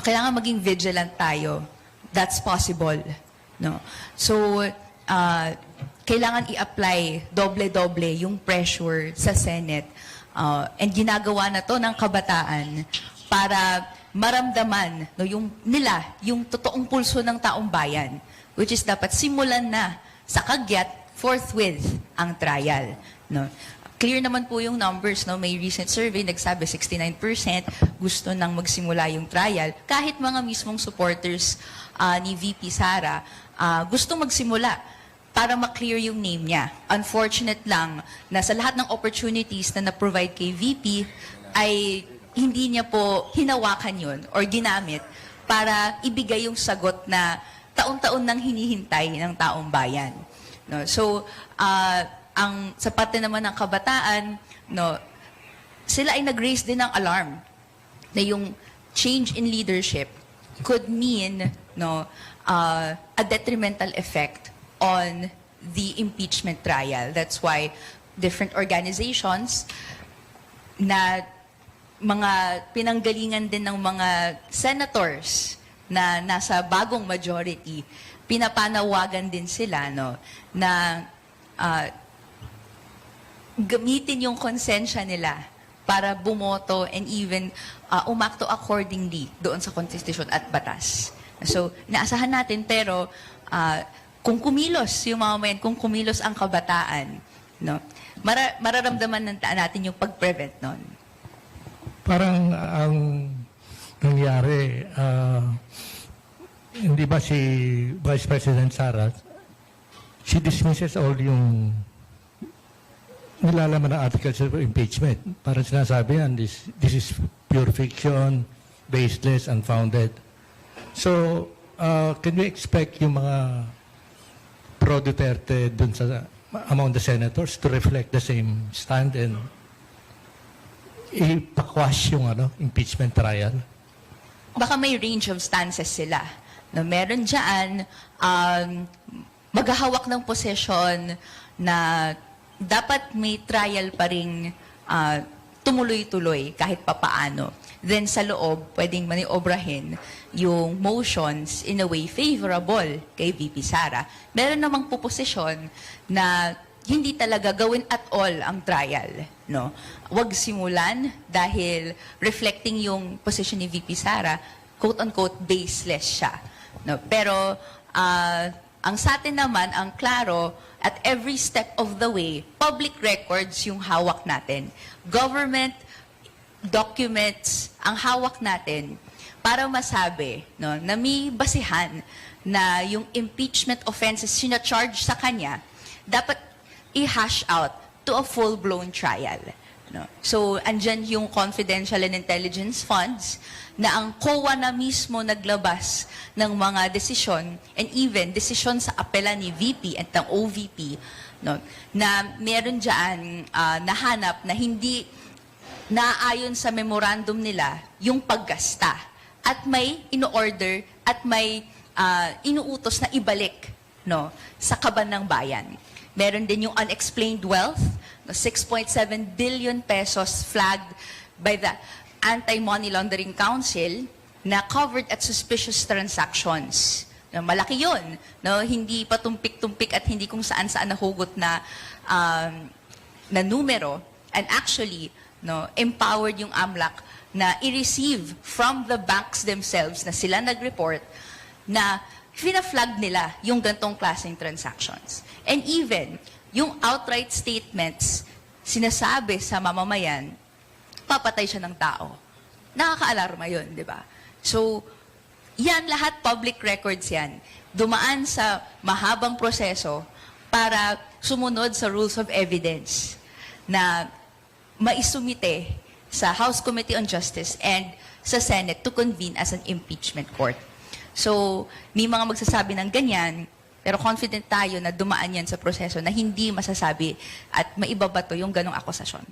kailangan maging vigilant tayo. That's possible. No? So, kailangan i-apply doble-doble yung pressure sa Senate. And ginagawa na to ng kabataan para maramdaman yung totoong pulso ng taong bayan, which is dapat simulan na sa kagyat, forthwith ang trial. No? Clear naman po yung numbers. No? May recent survey, nagsabi 69% gusto nang magsimula yung trial. Kahit mga mismong supporters ni VP Sara gusto magsimula para ma-clear yung name niya. Unfortunate lang na sa lahat ng opportunities na na-provide kay VP ay hindi niya po hinawakan yun or ginamit para ibigay yung sagot na taon-taon nang hinihintay ng taong bayan. No? So, sa parte naman ng kabataan, no, sila ay nag-raise din ng alarm na yung change in leadership could mean a detrimental effect on the impeachment trial. That's why different organizations na mga pinanggalingan din ng mga senators na nasa bagong majority, pinapanawagan din sila na gamitin yung konsensya nila para bumoto and even umakto accordingly doon sa konstitusyon at batas. So, naasahan natin, pero kung kumilos yung mga mayan, kung kumilos ang kabataan, mararamdaman natin yung pag-prevent nun. Parang ang nangyari, hindi ba si Vice President Sara, she dismisses all yung nilalaman ng articles of impeachment. Parang sinasabi yan, this is pure fiction, baseless, unfounded. So, can we expect yung mga pro-Duterte dun sa among the senators to reflect the same stand and ipakwash yung impeachment trial? Baka may range of stances sila. Meron dyan, maghahawak ng posisyon na dapat may trial pa rin tumuloy-tuloy kahit papaano. Then sa loob, pwedeng maniobrahin yung motions in a way favorable kay VP Sara. Meron namang puposisyon na hindi talaga gawin at all ang trial. No? Huwag simulan dahil reflecting yung position ni VP Sara, quote-unquote, baseless siya. No? Pero ang sa atin naman, ang klaro, at every step of the way, public records yung hawak natin. Government documents ang hawak natin para masabi na may basihan na yung impeachment offenses sina-charge sa kanya, dapat i-hash out to a full-blown trial. So, andyan yung confidential and intelligence funds na ang COA na mismo naglabas ng mga desisyon and even desisyon sa apela ni VP at ng OVP na meron dyan nahanap na hindi naayon sa memorandum nila yung paggasta at may ino-order at may inuutos na ibalik sa kaban ng bayan. Meron din yung unexplained wealth, 6.7 billion pesos flagged by the Anti-Money Laundering Council na covered at suspicious transactions. Malaki yun. Hindi pa tumpik-tumpik at hindi kung saan-saan nahugot na numero. And actually, empowered yung AMLAC na i-receive from the banks themselves na sila nag-report na fina-flag nila yung gantong klaseng transactions. And even, yung outright statements, sinasabi sa mamamayan, papatay siya ng tao. Nakaka-alarma yun, di ba? So, yan lahat public records yan. Dumaan sa mahabang proseso para sumunod sa rules of evidence na maisumite sa House Committee on Justice and sa Senate to convene as an impeachment court. So, may mga magsasabi ng ganyan, pero confident tayo na dumaan yan sa proseso na hindi masasabi at maibabato yung ganong akusasyon.